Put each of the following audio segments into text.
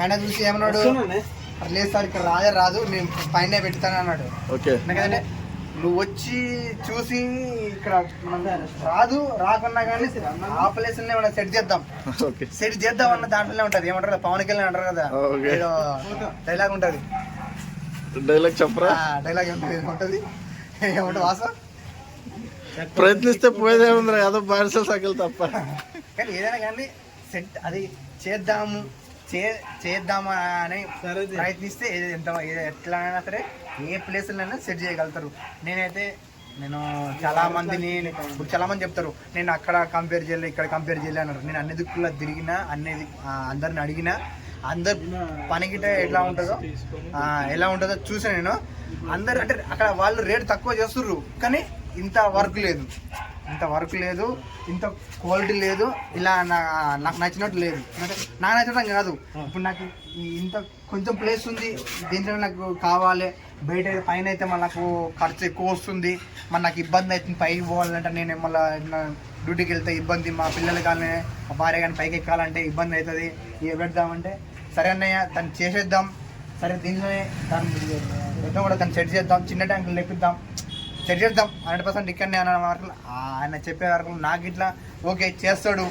పైన చూసి ఏమన్నాడు, లేదు సార్ ఇక్కడ రాదు, నేను పైన పెడతాను అన్నాడు. ఎందుకంటే నువ్వు వచ్చి చూసి ఇక్కడ రాకున్నా కానీ ఆ ప్లేస్ మనం సెట్ చేద్దాం అన్న దాంట్లోనే ఉంటది. ఏమంటారు పవన్ కళ్యాణ్ అంటారు కదా, డైలాగ్ ఉంటది. డైలాగ్ చెప్పరా? డైలాగ్ ఉంటది ఏమంటారు వాస, ప్రయత్నిస్తే పోయేదే ఉంది అదో బానిసలు సగలు తప్ప. కానీ ఏదైనా కానీ సెట్ అది చేద్దామా అని ప్రయత్నిస్తే ఎట్లా అయినా సరే ఏ ప్లేస్లైనా సెట్ చేయగలుగుతారు. నేను చాలా మందిని ఇప్పుడు చాలా మంది చెప్తారు నేను అక్కడ కంపేర్ చేయలే ఇక్కడ కంపేర్ చేయలే అన్నారు. నేను అన్ని దిక్కుల్లో తిరిగినా, అందరిని అడిగినా, అందరు పనికిట ఎలా ఉంటుందో చూసా నేను. అందరు అంటే అక్కడ వాళ్ళు రేట్ తక్కువ చేస్తుర్రు కానీ ఇంత వర్క్ లేదు, ఇంత క్వాలిటీ లేదు, ఇలా నాకు నచ్చినట్టు లేదు. అంటే నాకు నచ్చడం కాదు, ఇప్పుడు నాకు ఇంత కొంచెం ప్లేస్ ఉంది, దీంట్లో నాకు కావాలి. బయట పైన అయితే నాకు ఖర్చు ఎక్కువ వస్తుంది, నాకు ఇబ్బంది అవుతుంది. పైకి పోవాలంటే నేను మళ్ళీ డ్యూటీకి వెళ్తే ఇబ్బంది, మా పిల్లలు కానీ మా భార్య కానీ పైకి ఎక్కాలంటే ఇబ్బంది అవుతుంది. ఇక పెడదామంటే సరే అన్నయ్య దాన్ని చేసేద్దాం, సరే దీనిలోనే దాన్ని కూడా దాన్ని సెట్ చేద్దాం, చిన్న ట్యాంకులు లేపిద్దాం, సెట్ చేద్దాం 100% ఇక్కడనే అన్న వరకు ఆయన చెప్పే వరకు నాకు ఇట్లా ఓకే చేస్తాడు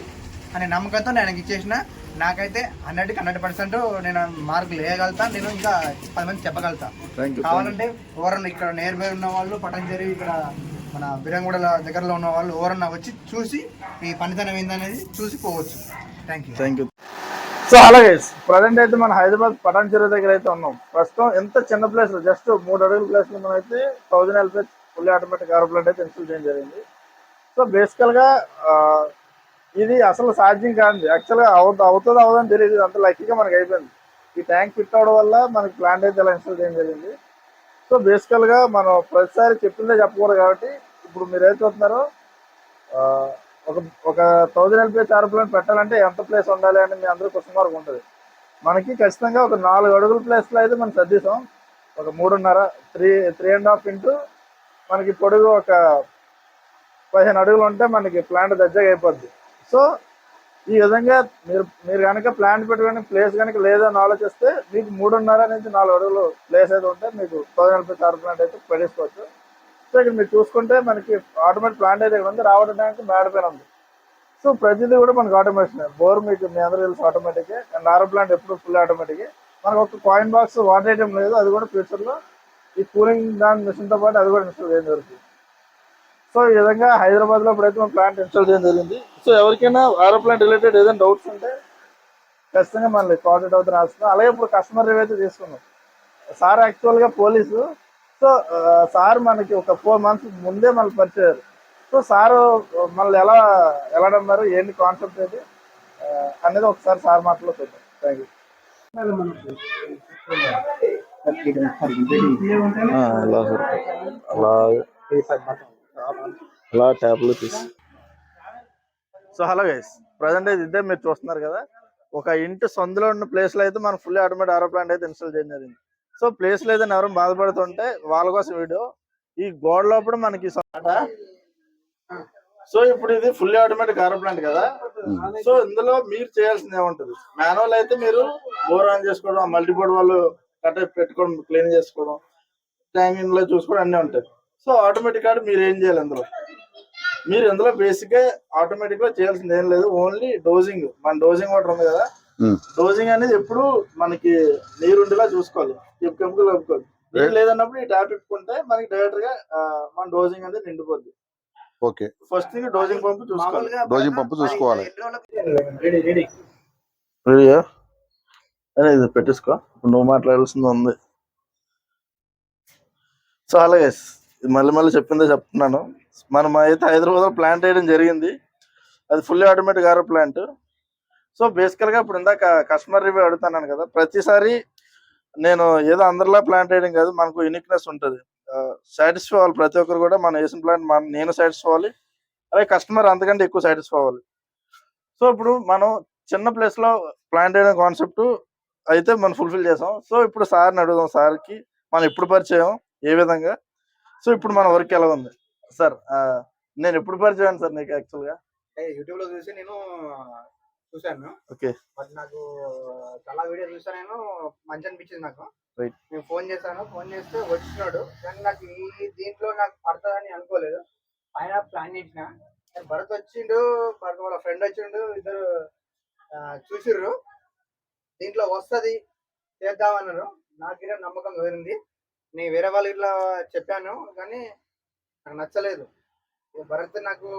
అనే నమ్మకంతో నేను ఆయనకి ఇచ్చేసిన. నాకైతే 100% నేను మార్కులు వేయగలుగుతా, నేను ఇంకా 10 మంది చెప్పగలుగుతా. కావాలంటే ఎవరన్నా ఇక్కడ నియర్ బై ఉన్న వాళ్ళు, పటంజరి ఇక్కడ మన బిరంగూడ దగ్గరలో ఉన్న వాళ్ళు ఎవరన్నా వచ్చి చూసి ఈ పనితనం ఏందనేది చూసి పోవచ్చు. Thank you. సో అలాగే ప్రజెంట్ అయితే మన హైదరాబాద్ పటాన్ చెరువు దగ్గర అయితే ఉన్నాం. ప్రస్తుతం ఎంత చిన్న ప్లేస్ లో జస్ట్ 3 అడుగుల ప్లేస్ లో మనం అయితే 1000 LPH fully automatic power plant అయితే ఇన్స్టాల్ చేయడం జరిగింది. సో బేసికల్ గా ఇది అసలు సాధ్యం కాదు, యాక్చువల్గా అవుతుందని తెలియదు, అంత లక్కీగా మనకి అయిపోయింది. ఈ ట్యాంక్ ఫిట్ అవడం వల్ల మనకి ప్లాంట్ అయితే ఇలా ఇన్స్టాల్ చేయడం జరిగింది. సో బేసికల్ గా మనం ప్రతిసారి చెప్పిందే చెప్పకూడదు కాబట్టి ఇప్పుడు మీరు ఏదైతే వస్తున్నారో ఒక 1000 LPH పవర్ ప్లాంట్ పెట్టాలంటే ఎంత ప్లేస్ ఉండాలి అని మీ అందరూ క్వశ్చన్ మార్క్ ఉంటుంది. మనకి ఖచ్చితంగా ఒక 4 అడుగుల ప్లేస్లో అయితే మనం సర్దిస్తాం. ఒక 3.5 ఇంటూ మనకి పొడుగు ఒక 15 అడుగులు ఉంటే మనకి ప్లాంట్ దజ్జగా అయిపోద్ది. సో ఈ విధంగా మీరు కనుక ప్లాంట్ పెట్టుకునే ప్లేస్ కనుక లేదని ఆలోచిస్తే మీకు 3.5 నుంచి 4 అడుగులు ప్లేస్ అయితే ఉంటే మీకు 1000 LPH పవర్ ప్లాంట్ అయితే పెట్టేసుకోవచ్చు. సో ఇక్కడ మీరు చూసుకుంటే మనకి ఆటోమేటిక్ ప్లాంట్ అయితే ఇక్కడ ఉంది, రావడానికి మేడపైన ఉంది. సో ప్రతిదీ కూడా మనకి ఆటోమేషన్. బోర్ మీకు మీ అందరూ తెలుసు ఆటోమేటిక్, అండ్ ఆరో ప్లాంట్ ఎప్పుడు ఫుల్ ఆటోమేటిక్. మనకు ఒక కాయిన్ బాక్స్ వాటర్ ఐటమ్ లేదు, అది కూడా ఫ్యూచర్లో ఈ కూలింగ్ దాని మిషన్తో పాటు అది కూడా ఇన్స్టాల్ చేయడం జరుగుతుంది. సో ఈ విధంగా హైదరాబాద్లో ఇప్పుడైతే మనం ప్లాంట్ ఇన్స్టాల్ చేయడం జరిగింది. సో ఎవరికైనా ఆరో ప్లాంట్ రిలేటెడ్ ఏదైనా డౌట్స్ ఉంటే ఖచ్చితంగా మనల్ని కాంటాక్ట్ అవుతుంది రాస్తున్నాం. అలాగే ఇప్పుడు కస్టమర్ రివ్యూ అయితే తీసుకున్నాం. సార్ యాక్చువల్గా పోలీసు. సో సార్ మనకి ఒక 4 months ముందే మనల్ని పరిచయారు. సో సారు మనల్ని ఎలా నమ్మారు, ఏంటి కాన్సెప్ట్ అయితే అనేది ఒకసారి సార్ మాటలో చూద్దాం. Thank you. అలా ట్యాబ్లో తీసి. సో హలో గైస్, ప్రజెంట్ అయితే ఇదే మీరు చూస్తున్నారు కదా, ఒక ఇంటి సందులో ఉన్న ప్లేస్లో అయితే మనం ఫుల్లీ ఆటోమేటిక్ ఆరో ప్లాంట్ అయితే ఇన్స్టాల్ చేయడం జరిగింది. సో ప్లేస్ లేదని ఎవరైనా బాధపడుతుంటే వాళ్ళ కోసం వీడియో. ఈ గోడ లోపల మనకి సో ఇప్పుడు ఇది ఫుల్లీ ఆటోమేటిక్ ఆరో ప్లాంట్ కదా. సో ఇందులో మీరు చేయాల్సింది ఏముంటది, మాన్యువల్ అయితే మీరు బోర్ ఆన్ చేసుకోవడం, మల్టీబోర్డ్ వాళ్ళు కట్ట పెట్టుకోవడం, క్లీన్ చేసుకోవడం, ట్యాంకింగ్ లో చూసుకోవడం అన్నీ ఉంటాయి. సో ఆటోమేటిక్ గా మీరు ఏం చేయాలి, మీరు ఇందులో బేసిక్ గా ఆటోమేటిక్ గా చేయాల్సింది ఏం లేదు, ఓన్లీ డోజింగ్. మన డోజింగ్ వాటర్ ఉంది కదా, డోజింగ్ అనేది ఎప్పుడు మనకి నీరుండేలా చూసుకోవాలి, కెమికల్ కలుపుకోవాలి. నీరు లేదన్నప్పుడు ఈ ట్యాప్ పెట్టుకుంటే మనకి డైరెక్ట్ గా మన డోజింగ్ అనేది నిండిపోద్ది. ఓకే, ఫస్ట్ థింగ్ డోజింగ్ పంపు చూసుకోవాలి. డోజింగ్ పంపు చూసుకోవాలి. ఇది పెట్టేసుకో, ఇప్పుడు నువ్వు మాట్లాడాల్సింది ఉంది. సో అలాగే మళ్ళీ చెప్పిందే చెప్తున్నాను. మనం అయితే హైదరాబాద్ లో ప్లాంట్ వేయడం జరిగింది, అది ఫుల్లీ ఆటోమేటిక్ ఆరో ప్లాంట్. సో బేసికల్ గా ఇప్పుడు ఇందాక కస్టమర్ రివ్యూ అడుగుతున్నాను కదా, ప్రతిసారి నేను ఏదో అందరిలా ప్లాంట్ వేయడం కాదు, మనకు యూనిక్నెస్ ఉంటుంది. సాటిస్ఫై అవ్వాలి ప్రతి ఒక్కరు కూడా, మన వేసిన ప్లాంట్ నేను సాటిస్ఫై అవ్వాలి, అలాగే కస్టమర్ అంతకంటే ఎక్కువ సాటిస్ఫై అవ్వాలి. సో ఇప్పుడు మనం చిన్న ప్లేస్ లో ప్లాంట్ వేయడం కాన్సెప్ట్ అయితే మనం ఫుల్ఫిల్ చేసాం. సో ఇప్పుడు సార్ని అడుగుదాం, సార్కి మనం ఎప్పుడు పరిచయం, ఏ విధంగా, సో ఇప్పుడు మన వర్క్ ఎలా ఉంది. సార్ నేను ఎప్పుడు పరిచయం సార్ నీకు? యాక్చువల్గా యూట్యూబ్ లో చూసి నేను చూశాను. ఓకే. బట్ నాకు చాలా వీడియో చూసాను నేను, మంచి అనిపించింది నాకు. రైట్. నేను ఫోన్ చేశాను, ఫోన్ చేస్తే వచ్చినాడు. కానీ నాకు ఈ దీంట్లో నాకు పడుతుందని అనుకోలేదు. పైన ప్లాన్ చేసిన భరత్ వచ్చిండు, భరత్ వాళ్ళ ఫ్రెండ్ వచ్చిండు, ఇద్దరు చూసిర్రు దీంట్లో వస్తుంది చేద్దామన్నారు. నాకు నమ్మకం కుదిరింది. నేను వేరే వాళ్ళు ఇట్లా చెప్పాను కానీ నాకు నచ్చలేదు. భరత్ నాకు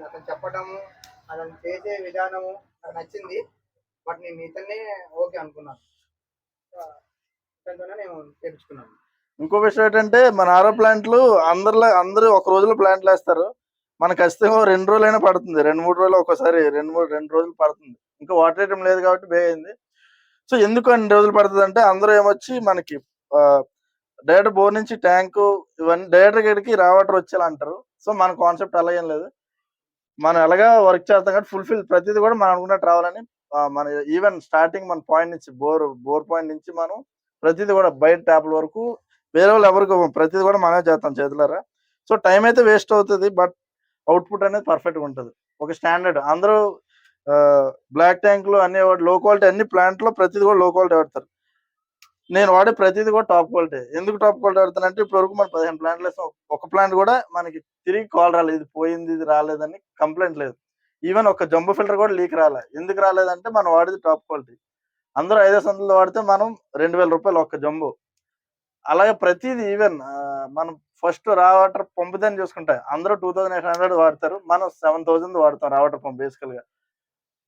అతను చెప్పడము, అతను చేసే విధానము నాకు నచ్చింది. బట్ నేను ఇతన్నే ఓకే అనుకున్నాను. ఇతనితోనే నేను చేయించుకున్నాను. ఇంకో విషయం ఏంటంటే మన ఆరో ప్లాంట్లు అందరూ ఒక రోజులో ప్లాంట్లు వేస్తారు. మనకు ఖచ్చితంగా 2 రోజులైనా పడుతుంది, 2-3 రోజులు, ఒక్కోసారి 2 రోజులు పడుతుంది. ఇంకా వాటర్ ఐటమ్ లేదు కాబట్టి బేయింది. సో ఎందుకు 2 రోజులు పడుతుంది అంటే అందరూ ఏమొచ్చి మనకి డైరెక్ట్ బోర్ నుంచి ట్యాంకు ఇవన్నీ డైరెక్ట్ గడికి రా వాటర్ వచ్చేలా అంటారు. సో మన కాన్సెప్ట్ అలా ఏం లేదు. మనం ఎలాగా వర్క్ చేస్తాం కాబట్టి ఫుల్ఫిల్ ప్రతిదీ కూడా మనం అనుకున్నట్టు రావాలని మన ఈవెన్ స్టార్టింగ్ మన పాయింట్ నుంచి బోర్ పాయింట్ నుంచి మనం ప్రతిదీ కూడా బయట ట్యాప్ల వరకు వేరే వాళ్ళు ఎవరికి ప్రతిదీ కూడా మనమే చేస్తాం చేతులారా. సో టైం అయితే వేస్ట్ అవుతుంది, బట్ అవుట్పుట్ అనేది పర్ఫెక్ట్గా ఉంటుంది. ఒక స్టాండర్డ్ అందరూ బ్లాక్ ట్యాంకులు అన్ని లో క్వాలిటీ అన్ని ప్లాంట్లో ప్రతిదీ కూడా లో క్వాలిటీ వాడతారు. నేను వాడే ప్రతిదీ కూడా టాప్ క్వాలిటీ. ఎందుకు టాప్ క్వాలిటీ వాడతానంటే ఇప్పటివరకు మనం 15 ప్లాంట్లు వేస్తాం, ఒక ప్లాంట్ కూడా మనకి తిరిగి కాల్ రాలేదు, ఇది పోయింది ఇది రాలేదని కంప్లైంట్ లేదు. ఈవెన్ ఒక జంబో ఫిల్టర్ కూడా లీక్ రాలే. ఎందుకు రాలేదంటే మనం వాడేది టాప్ క్వాలిటీ. అందరూ 500 వాడితే మనం 2000 రూపాయలు ఒక్క జంబో. అలాగే ప్రతిదీ ఈవెన్ మనం ఫస్ట్ రా వాటర్ పంపుదని చూసుకుంటే అందరూ 2800 వాడతారు, మనం 7000 వాడతాం రా వాటర్ పంప్ బేసికల్ గా.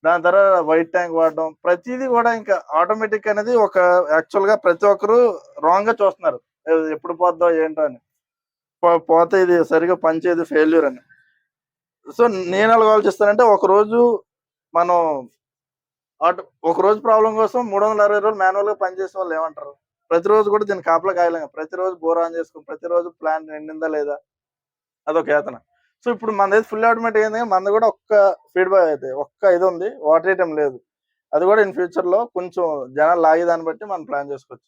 దాని తర్వాత వైట్ ట్యాంక్ వాడడం ప్రతిదీ కూడా ఇంకా ఆటోమేటిక్ అనేది ఒక యాక్చువల్ గా ప్రతి ఒక్కరు రాంగ్ గా చూస్తున్నారు, ఎప్పుడు పోద్దో ఏంటో అని. పోతే ఇది సరిగా పనిచేయదు ఫెయిల్యూర్ అని. సో నేను ఎలా ఆలోచిస్తానంటే ఒక రోజు మనం ఒక రోజు ప్రాబ్లం కోసం 360 రోజులు మాన్యువల్ గా పనిచేసే వాళ్ళు ఏమంటారు? ప్రతిరోజు కూడా దీన్ని కాపలా కాయలేం, ప్రతిరోజు బోర్ ఆన్ చేసుకుని ప్రతిరోజు ప్లాంట్ నిండిందా లేదా అదొక ఏతన. సో ఇప్పుడు మనది ఫుల్ ఆటోమేటిక్ అయింది, మనది కూడా ఒక్క ఫీడ్బ్యాక్ అయితే ఒక్క ఇది ఉంది, వాటర్ ఐటమ్ లేదు. అది కూడా ఇన్ ఫ్యూచర్ లో కొంచెం జనాలు లాగేదాన్ని బట్టి మనం ప్లాన్ చేసుకోవచ్చు.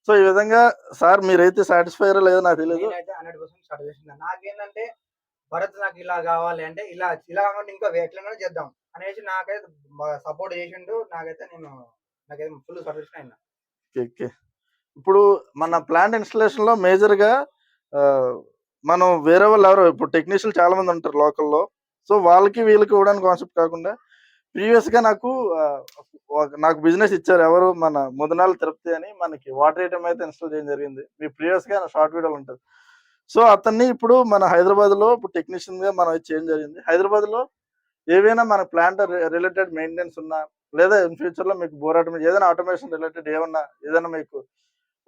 సో ఈ విధంగా సార్ మీరైతే సాటిస్ఫై లేదో నాకు తెలియదు. 100% సాటిస్ఫాక్షన్. నాకేంటంటే భరత్ నాకు ఇలా కావాలి అంటే ఇలా కాకుండా ఇంకా ఎట్లైనా చేద్దాం అనేసి నాకైతే సపోర్ట్ చేసిండు. నాకైతే ఫుల్ సాటిస్ఫాక్షన్ అయినా. ఓకే. ఇప్పుడు మన ప్లాంట్ ఇన్స్టలేషన్ లో మేజర్ గా మనం వేరే వాళ్ళు ఎవరో ఇప్పుడు టెక్నీషియన్లు చాలా మంది ఉంటారు లోకల్లో. సో వాళ్ళకి వీళ్ళకి ఇవ్వడానికి కాన్సెప్ట్ కాకుండా ప్రీవియస్ గా నాకు బిజినెస్ ఇచ్చారు ఎవరు, మన ముదనాల తిరుపతి అని, మనకి వాటర్ ఐటమ్ అయితే ఇన్స్టాల్ చేయడం జరిగింది. మీ ప్రీవియస్ గా షార్ట్ వీడియోలు ఉంటుంది. సో అతన్ని ఇప్పుడు మన హైదరాబాద్ లో ఇప్పుడు టెక్నీషియన్ గా మనం చేయడం జరిగింది. హైదరాబాద్ లో ఏవైనా మన ప్లాంట్ రిలేటెడ్ మెయింటెనెన్స్ ఉన్నా, లేదా ఇన్ ఫ్యూచర్ లో మీకు బోర్ ఆటోమేషన్ ఏదైనా ఆటోమేషన్ రిలేటెడ్ ఏదైనా మీకు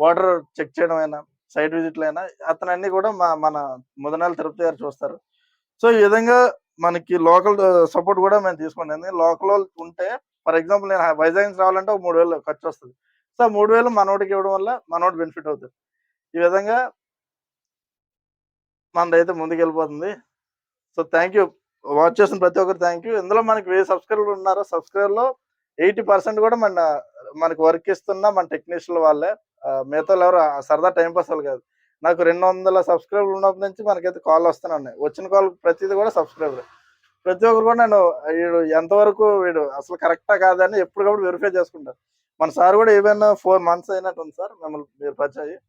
వాటర్ చెక్ చేయడం అయినా సైట్ విజిట్లు అయినా అతను అన్ని కూడా మన ముదనాల తిరుపతి గారు చూస్తారు. సో ఈ విధంగా మనకి లోకల్ సపోర్ట్ కూడా మేము తీసుకోండి. ఎందుకంటే లోకల్ ఉంటే ఫర్ ఎగ్జాంపుల్ నేను వైజాగ్ నుంచి రావాలంటే ఒక 3000 ఖర్చు వస్తుంది. సో 3000 మనోడికి ఇవ్వడం వల్ల మనోడి బెనిఫిట్ అవుతుంది. ఈ విధంగా మనదైతే ముందుకు వెళ్ళిపోతుంది. సో థ్యాంక్ యూ వాచ్ చేసిన ప్రతి ఒక్కరు థ్యాంక్ యూ. ఇందులో మనకి 1000 సబ్స్క్రైబర్లు ఉన్నారు. సబ్స్క్రైబర్లో 80% కూడా మనకి వర్క్ ఇస్తున్న మన టెక్నీషియన్ వాళ్ళే. మిగతా ఎవరు సరదా టైంపాస్ వాళ్ళు కాదు. నాకు 200 సబ్స్క్రైబర్లు ఉన్నప్పటి నుంచి మనకైతే కాల్ వస్తూనే ఉన్నాయి. వచ్చిన కాల్ ప్రతిదీ కూడా సబ్స్క్రైబర్. ప్రతి ఒక్కరు కూడా నేను వీడు ఎంతవరకు వీడు అసలు కరెక్టా కాదని ఎప్పటికప్పుడు వెరిఫై చేసుకుంటారు. మన సార్ కూడా ఏమైనా 4 మంత్స్ అయినట్టు ఉంది సార్ మిమ్మల్ని మీరు పరిచయం.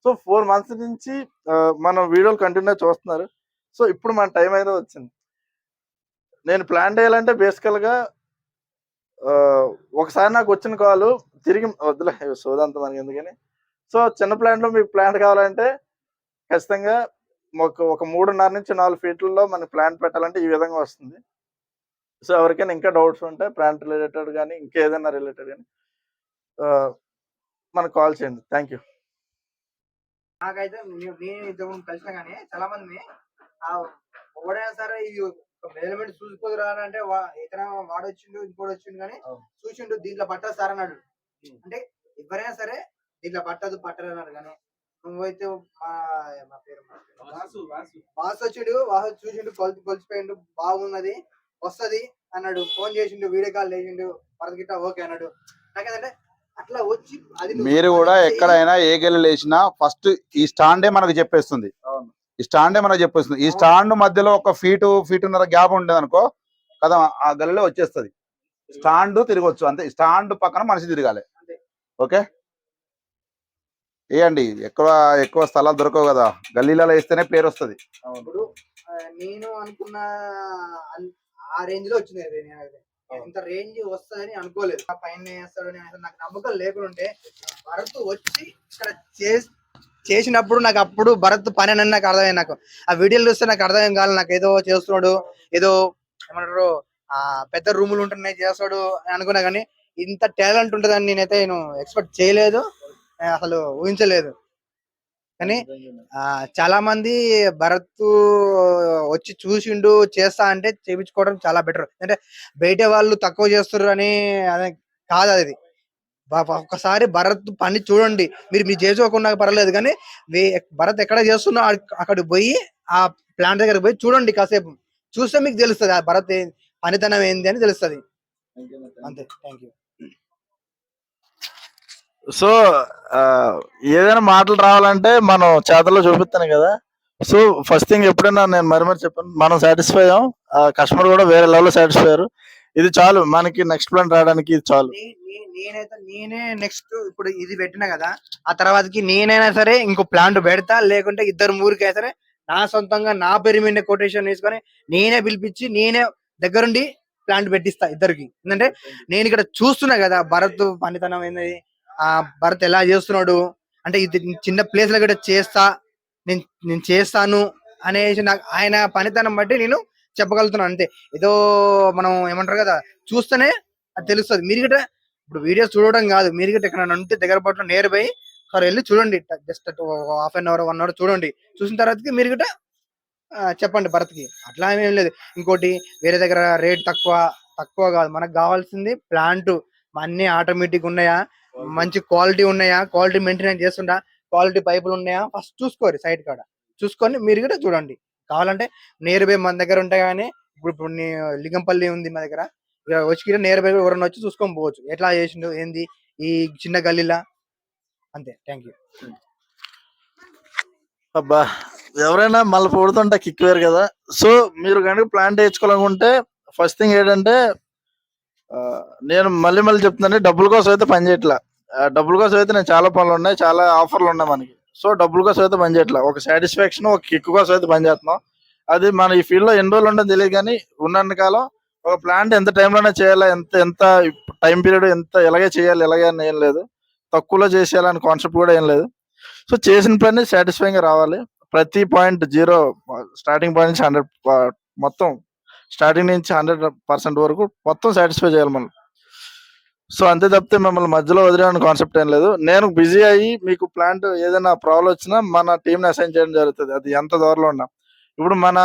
సో 4 మంత్స్ నుంచి మనం వీడియోలు కంటిన్యూ చూస్తున్నారు. సో ఇప్పుడు మన టైం అయితే వచ్చింది. నేను ప్లాన్ చేయాలంటే బేసికల్గా ఒకసారి నాకు వచ్చిన కాల్ తిరిగి వద్దులే సోదంతా మనకి ఎందుకని. సో చిన్న ప్లాంట్లో మీకు ప్లాంట్ కావాలంటే ఖచ్చితంగా ఒక 3.5 నుంచి 4 ఫీట్లలో మన ప్లాంట్ పెట్టాలంటే ఈ విధంగా వస్తుంది. సో ఎవరికైనా ఇంకా డౌట్స్ ఉంటే ప్లాంట్ రిలేటెడ్ కానీ ఇంకేదైనా రిలేటెడ్ కానీ మనకు కాల్ చేయండి. Thank you. నాకైతే నేను ఇద్దరు కలిసినా కానీ చాలా మంది ఎవడైనా సరే ఇది ఎలిమెంట్ చూసుకోదు రానంటే ఇతర వాడొచ్చిండు ఇంకోటి వచ్చిండు కానీ చూసిండు దీంట్లో పట్టదు సార్ అన్నాడు. అంటే ఎవరైనా సరే దీంట్లో పట్టదు అన్నాడు. కానీ నువ్వైతే మా పేరు వాసు వచ్చిండు, వాసు చూసిండు, కొలిచిపోయిండు, బాగున్నది వస్తుంది అన్నాడు. ఫోన్ చేసిండు, వీడియో కాల్ చేసిండు, పరదగిట్ట ఓకే అన్నాడు. నాకేంటంటే అట్లా వచ్చి అది మీరు కూడా ఎక్కడైనా ఏ గెలు వేసినా ఫస్ట్ ఈ స్టాండే మనకు చెప్పేస్తుంది. ఈ స్టాండే మనకు చెప్పేస్తుంది. ఈ స్టాండ్ మధ్యలో ఒక ఫీటున్నర గ్యాప్ ఉండేది అనుకో కదా, ఆ గల్లీలో వచ్చేస్తుంది. స్టాండ్ తిరగొచ్చు అంతే. స్టాండ్ పక్కన మనిషి తిరగాలి. అంతే. ఓకే, వేయండి. ఎక్కువ ఎక్కువ స్థలాలు దొరకవు కదా, గల్లీలలో వేస్తేనే పేరు వస్తుంది. ఇప్పుడు నేను అనుకున్న ఆ రేంజ్ లో వచ్చింది అది. నేనైతే ఇంత రేంజ్ వస్తుందని అనుకోలేదు. ఆ పైన వేస్తాడు నాకు నమ్మకం లేకుంటే భరత్ వచ్చి ఇక్కడ చేసినప్పుడు నాకు అప్పుడు భరత్ పని అని నాకు అర్థమైంది. నాకు ఆ వీడియోలు చూస్తే నాకు అర్థం కాదు. నాకు ఏదో చేస్తున్నాడు, ఏదో ఏమంటారు ఆ పెద్ద రూములు ఉంటున్నాయి చేస్తాడు అని అనుకున్నా, కానీ ఇంత టాలెంట్ ఉంటుందని నేనైతే ఎక్స్పెక్ట్ చేయలేదు, అసలు ఊహించలేదు. కానీ చాలా మంది భరత్ వచ్చి చూసిండు చేస్తా అంటే చేయించుకోవడం చాలా బెటర్. అంటే బయట వాళ్ళు తక్కువ చేస్తారు అని అదే కాదు అది. ఒక్కసారి భరత్ పని చూడండి. మీరు చేసుకోకుండా పర్లేదు, కానీ భరత్ ఎక్కడ చేస్తున్నా అక్కడికి పోయి ఆ ప్లాంట్ దగ్గర పోయి చూడండి కాసేపు. చూస్తే మీకు తెలుస్తుంది ఆ భరత్ పనితనం ఏంది అని తెలుస్తుంది. అంతే. Thank you. సో ఏదైనా మాటలు రావాలంటే మనం చేతల్లో చూపిస్తాను కదా. సో ఫస్ట్ థింగ్ ఎప్పుడైనా నేను మరి చెప్పాను, మనం సాటిస్ఫై అయ్యాం, కస్టమర్ కూడా వేరే లెవెల్లో సాటిస్ఫై అయ్యారు. ఇది చాలు మనకి నెక్స్ట్ ప్లాన్ రావడానికి, ఇది చాలు. నేనే నెక్స్ట్ ఇప్పుడు ఇది పెట్టినా కదా, ఆ తర్వాతకి నేనైనా సరే ఇంకో ప్లాంట్ పెడతా, లేకుంటే ఇద్దరు ముగ్గురికి సరే నా సొంతంగా నా పేరు మీద కొటేషన్ తీసుకొని నేనే పిలిపించి నేనే దగ్గరుండి ప్లాంట్ పెట్టిస్తా ఇద్దరికి. ఎందుకంటే నేను ఇక్కడ చూస్తున్నా కదా భరత్ పనితనం ఏంది, ఆ భరత్ ఎలా చేస్తున్నాడు అంటే ఇది చిన్న ప్లేస్ లో కూడా చేస్తా, నేను చేస్తాను అనేసి నాకు ఆయన పనితనం బట్టి నేను చెప్పగలుగుతున్నాను. అంతే. ఏదో మనం ఏమంటారు కదా చూస్తేనే అది తెలుస్తుంది. మీరు గిట్ట ఇప్పుడు వీడియోస్ చూడడం కాదు, మీరు గిట్ట ఇక్కడ ఉంటే దగ్గర పట్ల నియర్ బై సార్ వెళ్ళి చూడండి. Just half an hour 1 hour చూడండి. చూసిన తర్వాతకి మీరు గిట్ట చెప్పండి భరత్కి. అట్లా ఏం లేదు. ఇంకోటి వేరే దగ్గర రేట్ తక్కువ కాదు, మనకు కావాల్సింది ప్లాంట్ అన్ని ఆటోమేటిక్ ఉన్నాయా, మంచి క్వాలిటీ ఉన్నాయా, క్వాలిటీ మెయింటెనెన్స్ చేస్తుంటా, క్వాలిటీ పైపులు ఉన్నాయా ఫస్ట్ చూసుకోరు. సైట్ కాడ చూసుకొని మీరు కూడా చూడండి. కావాలంటే నియర్ బై మన దగ్గర ఉంటాయి. కానీ ఇప్పుడు లింగంపల్లి ఉంది మా దగ్గర, వచ్చి నియర్ బై ఎవరన్నా వచ్చి చూసుకొని పోవచ్చు ఎట్లా చేసిండు ఏంది ఈ చిన్న గల్లీలా. అంతే. Thank you. అబ్బా, ఎవరైనా మళ్ళీ పొడుతుంటే కిక్ వేరు కదా. సో మీరు కనుక ప్లాంట్ వేయించుకోవాలనుకుంటే ఫస్ట్ థింగ్ ఏంటంటే, నేను మళ్ళీ చెప్తున్నాను, డబ్బుల కోసం అయితే పని చేయట్లా. డబ్బుల కోసం అయితే నేను చాలా పనులు ఉన్నాయి, చాలా ఆఫర్లు ఉన్నాయి మనకి. సో డబ్బుల కోసం అయితే పని చేయట్లా, ఒక సాటిస్ఫాక్షన్, ఒక కిక్ కోసం అయితే పని చేస్తున్నాం. అది మన ఈ ఫీల్డ్ లో ఎన్ని రోజులు ఉంటుందో తెలియదు, కానీ ఉన్నన్ని కాలం ఒక ప్లాంట్ ఎంత టైంలోనే చేయాలా, ఎంత టైం పీరియడ్ ఎంత ఎలాగే చేయాలి, ఎలాగే అని ఏం లేదు, తక్కువలో చేసేయాలని కాన్సెప్ట్ కూడా ఏం లేదు. సో చేసిన పని సాటిస్ఫైంగ్ గా రావాలి. ప్రతి పాయింట్ 0 స్టార్టింగ్ పాయింట్ నుంచి 100 మొత్తం స్టార్టింగ్ నుంచి 100% వరకు మొత్తం సాటిస్ఫై చేయాలి మనం. సో అంతే తప్పితే మిమ్మల్ని మధ్యలో వదిలేని కాన్సెప్ట్ ఏం లేదు. నేను బిజీ అయ్యి మీకు ప్లాంట్ ఏదైనా ప్రాబ్లం వచ్చినా మన టీంని అసైన్ చేయడం జరుగుతుంది, అది ఎంత దూరంలో ఉన్నా. ఇప్పుడు మన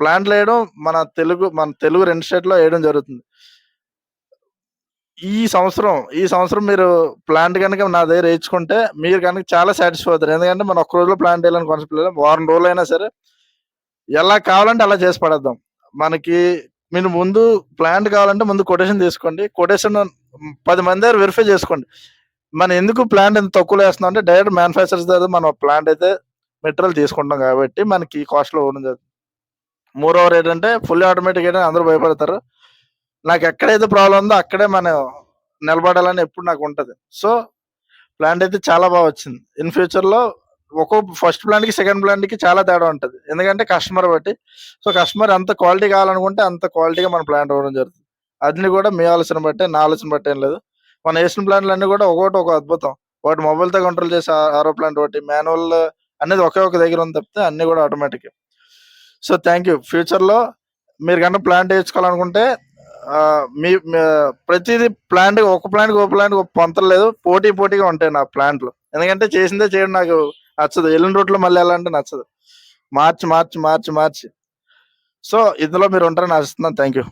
ప్లాంట్లు వేయడం మన తెలుగు 2 స్టేట్ లో వేయడం జరుగుతుంది. ఈ సంవత్సరం మీరు ప్లాంట్ కనుక నా దగ్గర వేయించుకుంటే మీరు కనుక చాలా సాటిస్ఫై అవుతారు. ఎందుకంటే మనం ఒక్క రోజులో ప్లాంట్ వేయాలని కాన్సెప్ట్ లేదు, వారం రోజులు అయినా సరే ఎలా కావాలంటే అలా చేసి పడేద్దాం. మనకి మీరు ముందు ప్లాంట్ కావాలంటే ముందు కొటేషన్ తీసుకోండి. కొటేషన్ 10 మంది దగ్గర వెరిఫై చేసుకోండి. మనం ఎందుకు ప్లాంట్ ఎంత తక్కువలో వేస్తున్నాం అంటే, డైరెక్ట్ మ్యానుఫ్యాక్చరర్స్ దగ్గర మనం ప్లాంట్ అయితే మెటీరియల్ తీసుకుంటాం కాబట్టి మనకి కాస్ట్ లో ఉండడం జరుగుతుంది. మోర్ ఓవర్ ఏంటంటే ఫుల్లీ ఆటోమేటిక్ అయితే అందరూ భయపడతారు. నాకు ఎక్కడైతే ప్రాబ్లం ఉందో అక్కడే మనం నిలబడాలని ఎప్పుడు నాకు ఉంటది. సో ప్లాంట్ అయితే చాలా బాగా వచ్చింది. ఇన్ ఫ్యూచర్ లో ఫస్ట్ ప్లాంట్ కి సెకండ్ ప్లాంట్ కి చాలా తేడా ఉంటది, ఎందుకంటే కస్టమర్ బట్టి. సో కస్టమర్ ఎంత క్వాలిటీ కావాలనుకుంటే అంత క్వాలిటీగా మన ప్లాంట్ అవ్వడం జరుగుతుంది. అది కూడా మీ ఆలోచన బట్టే, నా ఆలోచన బట్టి ఏం లేదు. మన వేసిన ప్లాంట్లు అన్ని కూడా ఒకటి ఒక అద్భుతం. ఒకటి మొబైల్ తో కంట్రోల్ చేసే ఆరో ప్లాంట్, ఒకటి మాన్యువల్ అనేది ఒకే ఒక దగ్గర ఉంది తప్పితే అన్ని కూడా automatic. So thank you. Future లో మీరు కన్నా ప్లాంట్ వేయించుకోవాలనుకుంటే ప్రతిదీ ఒక ప్లాంట్ పొంతలు లేదు, పోటీగా ఉంటాయి నా ప్లాంట్లు. ఎందుకంటే చేసిందే చేయడం నాకు నచ్చదు, వెళ్ళిన రూట్లో మళ్ళీ వెళ్ళాలంటే నచ్చదు. మార్చి. సో ఇందులో మీరు ఉంటారని ఆశిస్తున్నాను. Thank you.